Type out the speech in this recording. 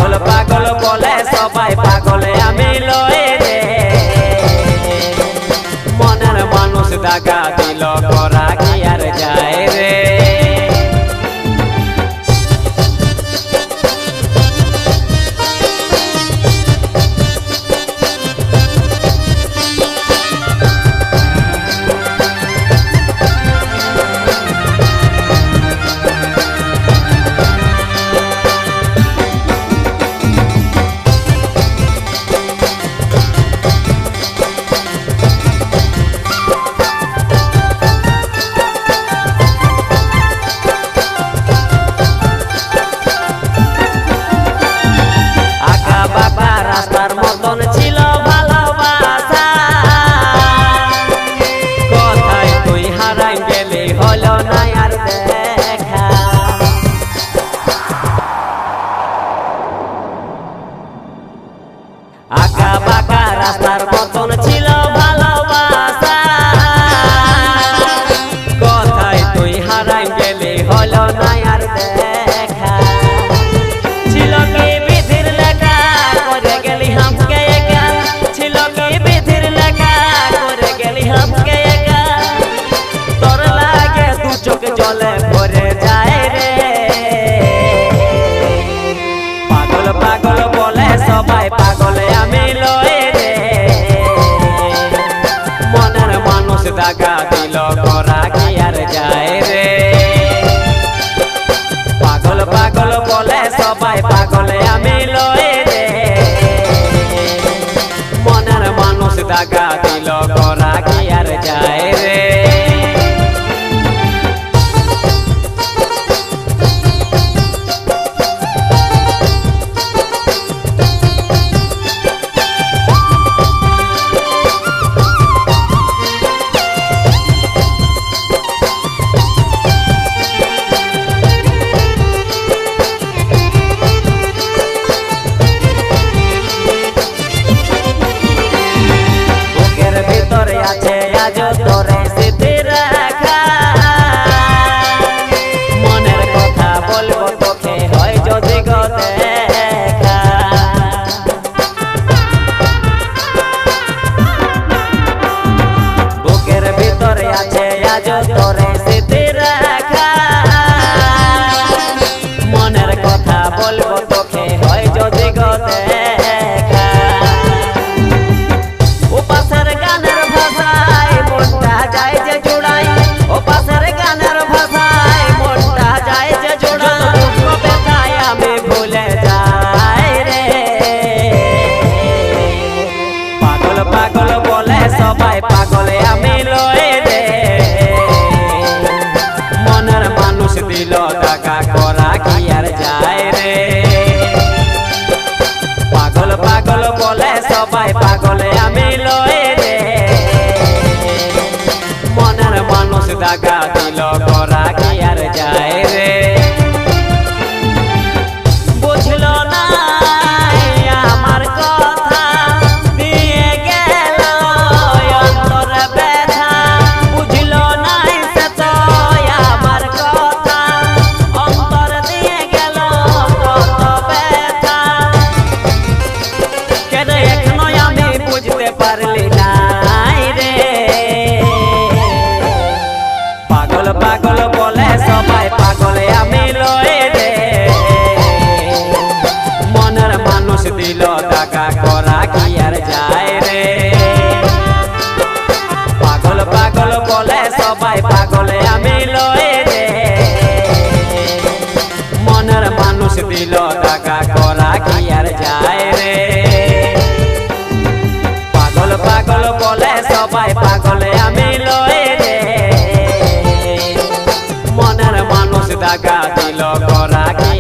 পাগল পাগল বলে সবাই পাগলে আমি লয়ে রে মনের মানুষ দাগা দিল করা কি আর যায় রে রাস্তার মতন ছিল ভালোবাসা কোথায় তুই হারাই গেলি হলো না আর দেখা আঁকা বাঁকা রাস্তার মতন ছিল ভালোবাসা কোথায় তুই হারাই গেলি হলো না আর দেখা ছিল কি বিধির লেখা করে গেলি হামকে একা ছিল কি বিধির লেখা করে গেলি হামকে একা তোর লাগে দু চোখ জলে ভরে যায় রে পাগল পাগল বলে সবাই পাগলে আমি লয়ে রে মনের মানুষ দাগা দিল করা কি আর যায় রে পাগল পাগল বলে সবাই পাগলে আমি লয়ে রে মনের মানুষ দাগা দিল করা কি আর যায় রে আছে আজ তোরে স্মৃতি রাখা মনের কথা বলবো তোকে হয় যদি গো দেখা বুকের ভিতরে আছে আজ তোরে স্মৃতি রাখা মনের কথা বলবো তোকে হয় যদি গো দেখা ও পাশের গানের ভাষায় মনটা যায় যে জোড়াই ও পাশের গানের ভাষায় মনটা যায় যে জোড়াই ব্যথায় আমি ভুলে যাই রে পাগল পাগল বলে সবাই পাগলে আমি লয়ে রে মনের মানুষ দিল টাকা করা কি আর যায় রে পাগল পাগল বলে সবাই পাগলে আমি লয়ে রে মনের মানুষ দাগা দিল করা কি আর যায় রে বুঝল না আমার কথা দিয়ে গেল অন্তর ব্যথা বুঝল না সে তো আমার কথা অন্তর দিয়ে গেল কত ব্যথা কেন এখনো আমি বুঝতে পারলি না রে পাগল পাগল বলে সবাই পাগলে আমি লয়ে রে মনের মানুষ দিল টাকা করা কি আর যায় রে পাগল পাগল বলে সবাই পাগলে আমি লয়ে রে মনের মানুষ দিল টাকা করা কি আর যায় রে পাগল পাগল বলে সবাই পাগলে আমি লয়ে রে মনের মানুষ দাগা দিল করা কি